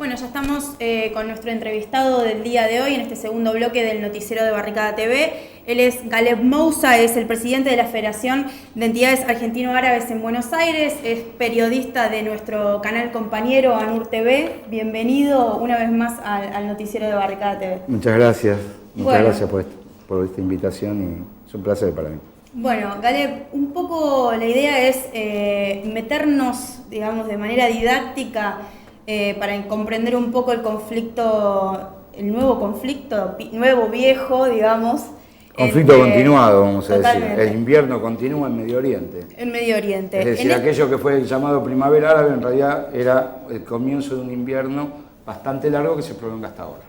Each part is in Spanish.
Bueno, ya estamos con nuestro entrevistado del día de hoy en este segundo bloque del noticiero de Barricada TV. Él es Galeb Moussa, es el presidente de la Federación de Entidades Argentino-Árabes en Buenos Aires, es periodista de nuestro canal compañero ANUR TV. Bienvenido una vez más al noticiero de Barricada TV. Muchas gracias por esta invitación y es un placer para mí. Bueno, Galeb, un poco la idea es meternos, digamos, de manera didáctica para comprender un poco el conflicto, el nuevo conflicto, nuevo, viejo, digamos. Conflicto continuado, vamos a Totalmente. decir. El invierno continúa en Medio Oriente. En Medio Oriente. Es decir, aquello que fue llamado Primavera Árabe en realidad era el comienzo de un invierno bastante largo que se prolonga hasta ahora.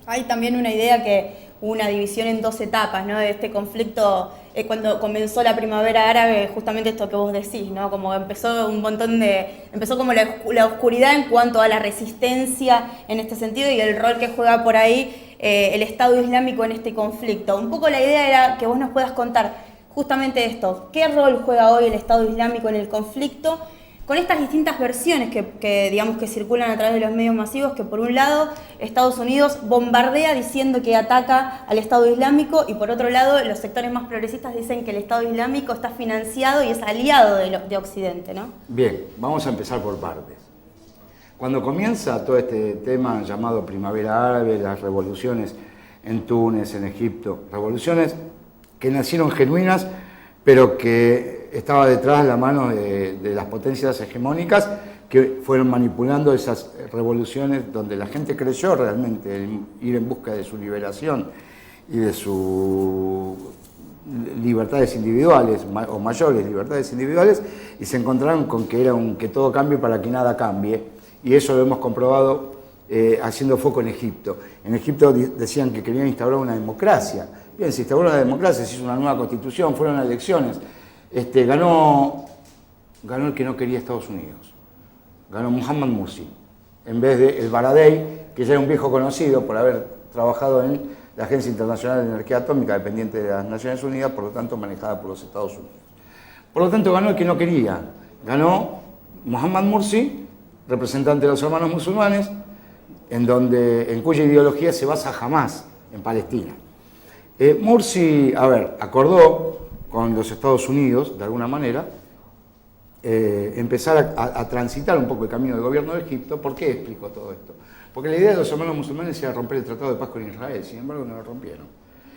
Hay también una idea que hubo una división en dos etapas, ¿no? De este conflicto, cuando comenzó la Primavera Árabe, justamente esto que vos decís, ¿no? Como empezó empezó como la oscuridad en cuanto a la resistencia en este sentido y el rol que juega por ahí el Estado Islámico en este conflicto. Un poco la idea era que vos nos puedas contar justamente esto, ¿qué rol juega hoy el Estado Islámico en el conflicto? Con estas distintas versiones que digamos que circulan a través de los medios masivos, que por un lado Estados Unidos bombardea diciendo que ataca al Estado Islámico y por otro lado los sectores más progresistas dicen que el Estado Islámico está financiado y es aliado de Occidente, ¿no? Bien, vamos a empezar por partes. Cuando comienza todo este tema llamado Primavera Árabe, las revoluciones en Túnez, en Egipto, revoluciones que nacieron genuinas, pero que estaba detrás la mano de las potencias hegemónicas que fueron manipulando esas revoluciones donde la gente creyó realmente en ir en busca de su liberación y de sus libertades individuales o mayores libertades individuales y se encontraron con que era que todo cambie para que nada cambie y eso lo hemos comprobado haciendo foco en Egipto. En Egipto decían que querían instaurar una democracia. Bien, se instauró una democracia, se hizo una nueva constitución, fueron elecciones. Ganó el que no quería Estados Unidos, ganó Mohammad Mursi, en vez de el Baradei, que ya era un viejo conocido por haber trabajado en la Agencia Internacional de Energía Atómica, dependiente de las Naciones Unidas, por lo tanto manejada por los Estados Unidos. Por lo tanto ganó el que no quería, ganó Mohammad Mursi, representante de los hermanos musulmanes, en cuya ideología se basa Hamás en Palestina. Mursi, acordó con los Estados Unidos, de alguna manera, empezar a transitar un poco el camino del gobierno de Egipto. ¿Por qué explico todo esto? Porque la idea de los hermanos musulmanes era romper el Tratado de Paz con Israel, sin embargo no lo rompieron.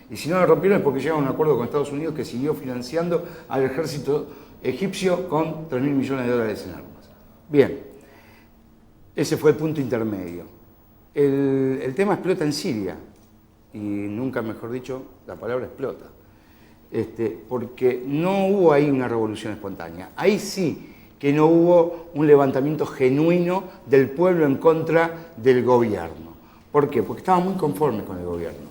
Y si no lo rompieron es porque llegaron a un acuerdo con Estados Unidos que siguió financiando al ejército egipcio con $3.000 millones en armas. Bien, ese fue el punto intermedio. El tema explota en Siria, y nunca mejor dicho, la palabra explota. Porque no hubo ahí una revolución espontánea. Ahí sí que no hubo un levantamiento genuino del pueblo en contra del gobierno. ¿Por qué? Porque estaban muy conformes con el gobierno.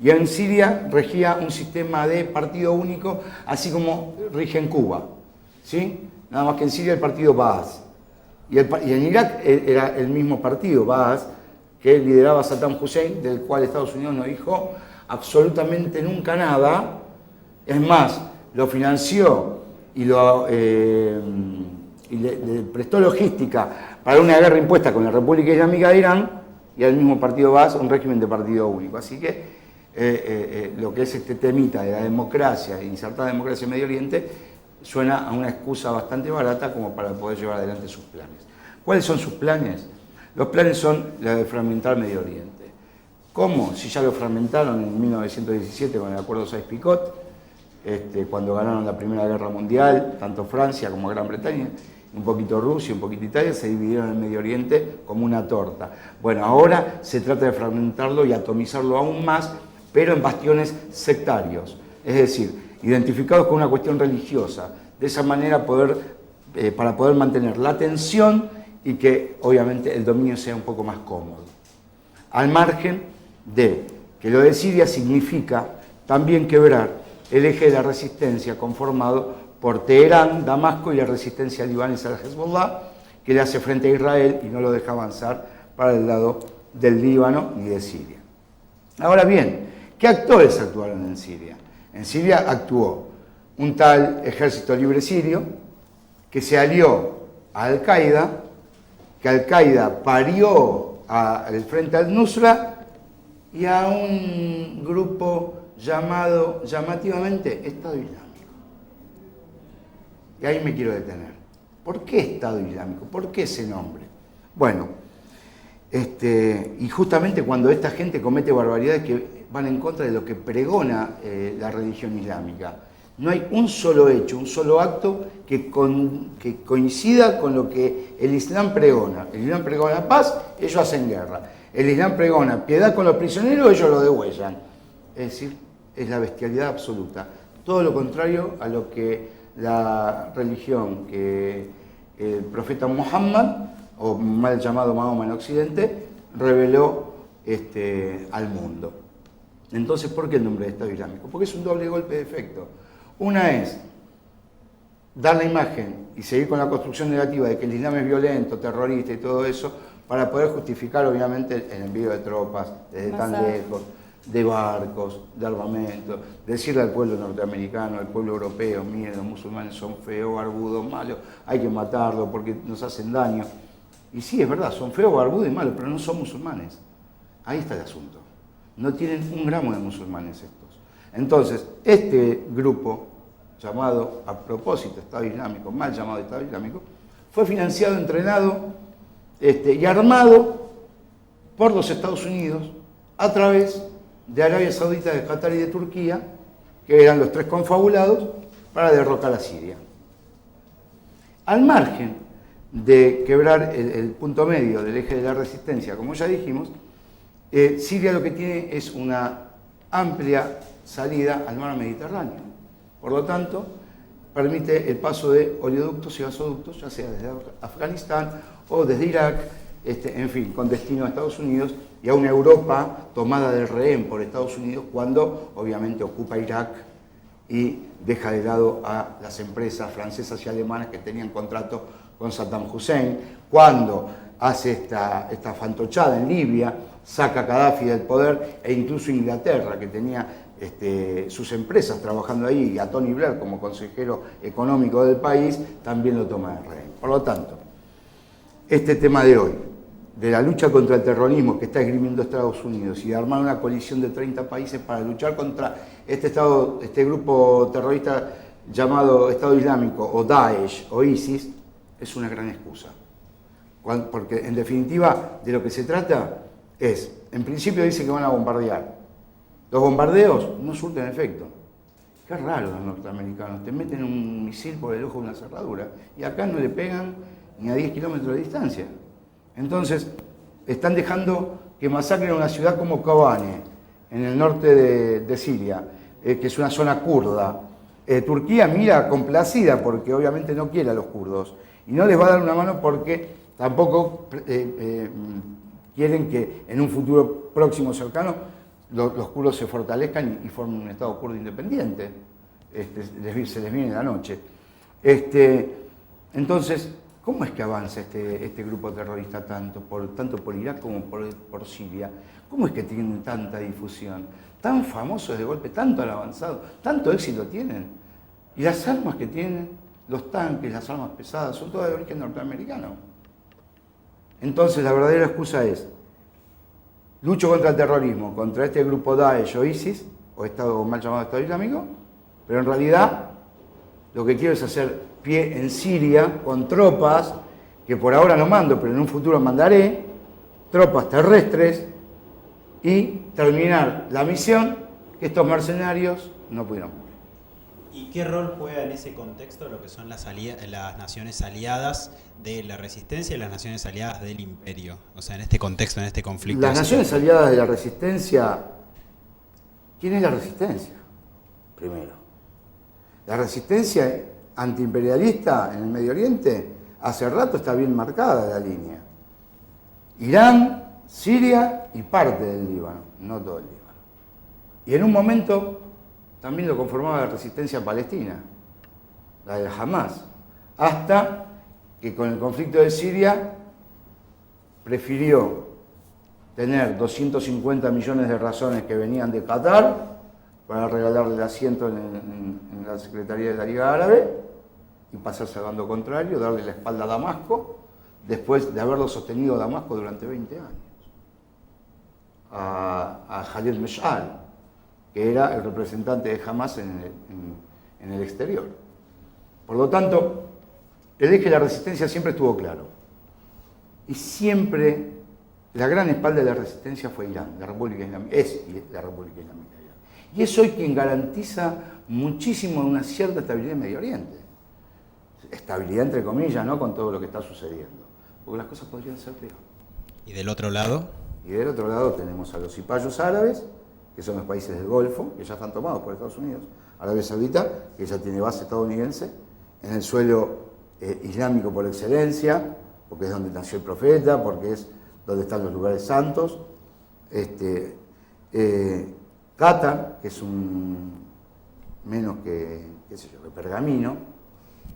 Y en Siria regía un sistema de partido único, así como rige en Cuba. ¿Sí? Nada más que en Siria el partido Baas. Y en Irak era el mismo partido, Baas, que lideraba Saddam Hussein, del cual Estados Unidos no dijo absolutamente nunca nada. Es más, lo financió y le prestó logística para una guerra impuesta con la República Islámica de Irán y al mismo partido Baas, un régimen de partido único. Así que lo que es este temita de la democracia, insertar la democracia en Medio Oriente, suena a una excusa bastante barata como para poder llevar adelante sus planes. ¿Cuáles son sus planes? Los planes son la de fragmentar Medio Oriente. ¿Cómo? Si ya lo fragmentaron en 1917 con el Acuerdo Sykes-Picot, cuando ganaron la Primera Guerra Mundial, tanto Francia como Gran Bretaña, un poquito Rusia, un poquito Italia, se dividieron en Medio Oriente como una torta. Bueno, ahora se trata de fragmentarlo y atomizarlo aún más, pero en bastiones sectarios, es decir, identificados con una cuestión religiosa. De esa manera para poder mantener la tensión y que obviamente el dominio sea un poco más cómodo. Al margen de que lo de Siria significa también quebrar el eje de la resistencia conformado por Teherán, Damasco y la resistencia libanesa al Hezbollah, que le hace frente a Israel y no lo deja avanzar para el lado del Líbano ni de Siria. Ahora bien, ¿qué actores actuaron en Siria? En Siria actuó un tal Ejército Libre Sirio que se alió a Al-Qaeda que Al-Qaeda parió al Frente al-Nusra y a un grupo llamado llamativamente Estado Islámico. Y ahí me quiero detener. ¿Por qué Estado Islámico? ¿Por qué ese nombre? Bueno, y justamente cuando esta gente comete barbaridades que van en contra de lo que pregona la religión islámica. No hay un solo hecho, un solo acto que coincida con lo que el Islam pregona. El Islam pregona paz, ellos hacen guerra. El Islam pregona piedad con los prisioneros, ellos lo degüellan. Es decir, es la bestialidad absoluta. Todo lo contrario a lo que la religión que el profeta Muhammad, o mal llamado Mahoma en Occidente, reveló al mundo. Entonces, ¿por qué el nombre de Estado Islámico? Porque es un doble golpe de efecto. Una es dar la imagen y seguir con la construcción negativa de que el Islam es violento, terrorista y todo eso, para poder justificar obviamente el envío de tropas desde tan lejos, de barcos, de armamento, decirle al pueblo norteamericano, al pueblo europeo, miren, los musulmanes son feos, barbudos, malos, hay que matarlos porque nos hacen daño. Y sí, es verdad, son feos, barbudos y malos, pero no son musulmanes. Ahí está el asunto. No tienen un gramo de musulmanes estos. Entonces, este grupo, llamado a propósito Estado Islámico, mal llamado Estado Islámico, fue financiado, entrenado y armado por los Estados Unidos a través de Arabia Saudita, de Qatar y de Turquía, que eran los tres confabulados para derrocar a Siria. Al margen de quebrar el punto medio del eje de la resistencia, como ya dijimos, Siria lo que tiene es una amplia salida al mar Mediterráneo. Por lo tanto, permite el paso de oleoductos y gasoductos, ya sea desde Afganistán o desde Irak, en fin, con destino a Estados Unidos y a una Europa tomada de rehén por Estados Unidos cuando obviamente ocupa Irak y deja de lado a las empresas francesas y alemanas que tenían contrato con Saddam Hussein, cuando hace esta fantochada en Libia, saca a Gaddafi del poder e incluso Inglaterra, que tenía sus empresas trabajando ahí, y a Tony Blair como consejero económico del país, también lo toma de rehén. Por lo tanto, este tema de hoy, de la lucha contra el terrorismo que está esgrimiendo Estados Unidos y de armar una coalición de 30 países para luchar contra este grupo terrorista llamado Estado Islámico o Daesh o ISIS, es una gran excusa. Porque en definitiva de lo que se trata es, en principio dice que van a bombardear. Los bombardeos no surten efecto. Qué raro los norteamericanos, te meten un misil por el ojo de una cerradura y acá no le pegan ni a 10 kilómetros de distancia. Entonces, están dejando que masacren una ciudad como Kobane, en el norte de Siria, que es una zona kurda. Turquía mira complacida porque obviamente no quiere a los kurdos y no les va a dar una mano porque tampoco quieren que en un futuro próximo cercano los kurdos se fortalezcan y formen un Estado kurdo independiente. Se les viene la noche. Entonces, ¿cómo es que avanza este grupo terrorista tanto por Irak como por Siria? ¿Cómo es que tienen tanta difusión? Tan famosos de golpe, tanto han avanzado, tanto éxito tienen. Y las armas que tienen, los tanques, las armas pesadas, son todas de origen norteamericano. Entonces la verdadera excusa es, lucho contra el terrorismo, contra este grupo Daesh o ISIS, o mal llamado Estado Islámico, pero en realidad lo que quiero es hacer pie en Siria con tropas, que por ahora no mando, pero en un futuro mandaré, tropas terrestres, y terminar la misión que estos mercenarios no pudieron cumplir. ¿Y qué rol juega en ese contexto lo que son las naciones aliadas de la resistencia y las naciones aliadas del imperio? O sea, en este contexto, en este conflicto. Las naciones aliadas de la resistencia, ¿quién es la resistencia? Primero. La resistencia antiimperialista en el Medio Oriente, hace rato está bien marcada la línea. Irán, Siria y parte del Líbano, no todo el Líbano. Y en un momento también lo conformaba la resistencia palestina, la de Hamas, hasta que con el conflicto de Siria prefirió tener 250 millones de razones que venían de Qatar para regalarle el asiento en la Secretaría de la Liga Árabe y pasarse al bando contrario, darle la espalda a Damasco, después de haberlo sostenido Damasco durante 20 años. A Khalid Meshal, que era el representante de Hamas en el exterior. Por lo tanto, el eje de la resistencia siempre estuvo claro. Y siempre la gran espalda de la resistencia fue Irán, la República Islámica, es la República Islámica de Irán. Y es hoy quien garantiza muchísimo una cierta estabilidad en Medio Oriente. Estabilidad entre comillas, ¿no? Con todo lo que está sucediendo. Porque las cosas podrían ser peor. ¿Y del otro lado? Y del otro lado tenemos a los cipayos árabes, que son los países del Golfo, que ya están tomados por Estados Unidos. Arabia Saudita, que ya tiene base estadounidense, en el suelo islámico por excelencia, porque es donde nació el profeta, porque es donde están los lugares santos. Qatar, que es un menos que, qué sé yo, que Pergamino,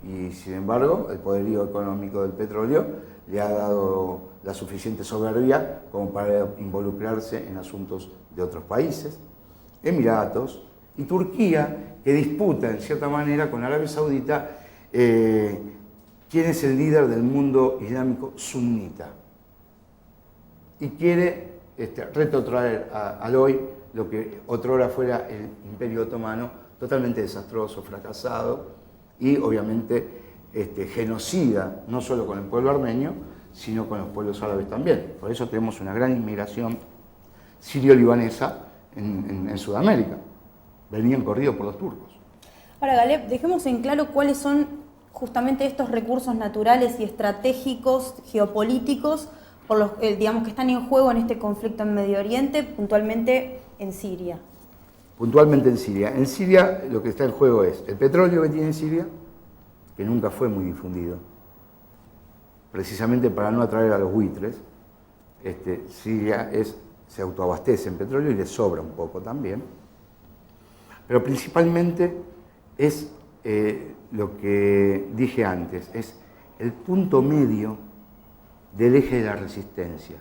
y sin embargo el poderío económico del petróleo le ha dado la suficiente soberbia como para involucrarse en asuntos de otros países. Emiratos y Turquía, que disputa en cierta manera con Arabia Saudita quién es el líder del mundo islámico sunita y quiere retrotraer al hoy lo que otrora fuera el Imperio Otomano, totalmente desastroso, fracasado y obviamente genocida, no solo con el pueblo armenio, sino con los pueblos árabes también. Por eso tenemos una gran inmigración sirio-libanesa en Sudamérica. Venían corridos por los turcos. Ahora, Galeb, dejemos en claro cuáles son justamente estos recursos naturales y estratégicos, geopolíticos, por los digamos, que están en juego en este conflicto en Medio Oriente, puntualmente en Siria. Puntualmente en Siria. En Siria lo que está en juego es el petróleo que tiene Siria, que nunca fue muy difundido, precisamente para no atraer a los buitres. Siria se autoabastece en petróleo y le sobra un poco también. Pero principalmente es lo que dije antes, es el punto medio del eje de la resistencia.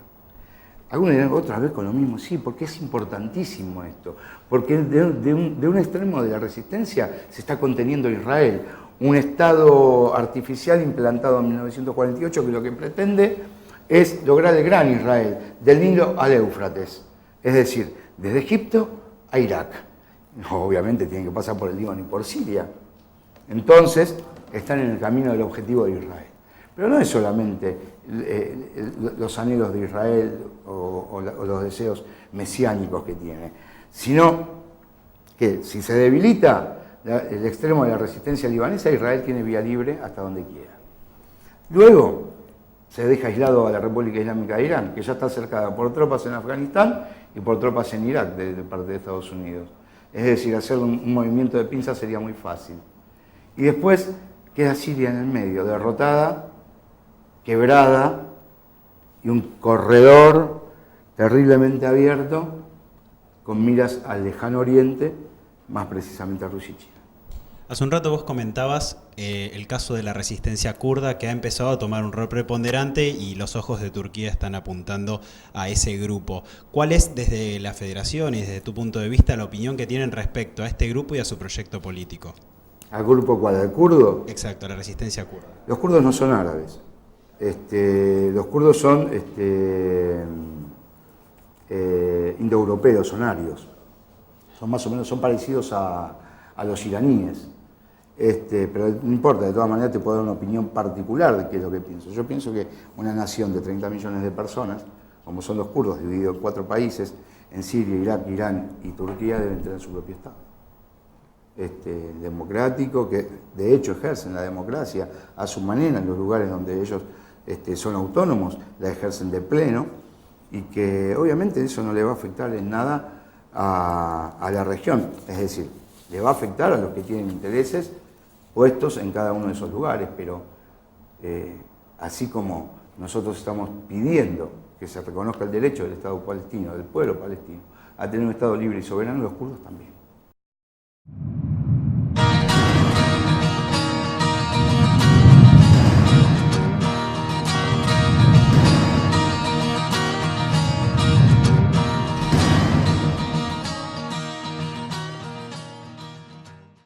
Algunos dirán otra vez con lo mismo, sí, porque es importantísimo esto, porque de un extremo de la resistencia se está conteniendo Israel, un Estado artificial implantado en 1948 que lo que pretende es lograr el gran Israel, del Nilo al Éufrates, es decir, desde Egipto a Irak. Obviamente tienen que pasar por el Líbano y por Siria. Entonces, están en el camino del objetivo de Israel. Pero no es solamente los anhelos de Israel o los deseos mesiánicos que tiene, sino que si se debilita el extremo de la resistencia libanesa, Israel tiene vía libre hasta donde quiera. Luego se deja aislado a la República Islámica de Irán, que ya está cercada por tropas en Afganistán y por tropas en Irak de parte de Estados Unidos. Es decir, hacer un movimiento de pinzas sería muy fácil. Y después queda Siria en el medio, derrotada, quebrada, y un corredor terriblemente abierto con miras al lejano oriente, más precisamente a Rusia y China. Hace un rato vos comentabas el caso de la resistencia kurda, que ha empezado a tomar un rol preponderante y los ojos de Turquía están apuntando a ese grupo. ¿Cuál es, desde la Federación y desde tu punto de vista, la opinión que tienen respecto a este grupo y a su proyecto político? ¿Al grupo cuál? ¿Al kurdo? Exacto, la resistencia kurda. Los kurdos no son árabes. Los kurdos son indoeuropeos, son arios. Son más o menos, son parecidos a los iraníes. Pero no importa, de todas maneras te puedo dar una opinión particular de qué es lo que pienso. Yo pienso que una nación de 30 millones de personas, como son los kurdos, divididos en 4 países, en Siria, Irak, Irán y Turquía, deben tener su propio Estado. Democrático, que de hecho ejercen la democracia a su manera en los lugares donde ellos son autónomos, la ejercen de pleno, y que obviamente eso no le va a afectar en nada a la región. Es decir, le va a afectar a los que tienen intereses puestos en cada uno de esos lugares, pero así como nosotros estamos pidiendo que se reconozca el derecho del Estado palestino, del pueblo palestino, a tener un Estado libre y soberano, los kurdos también.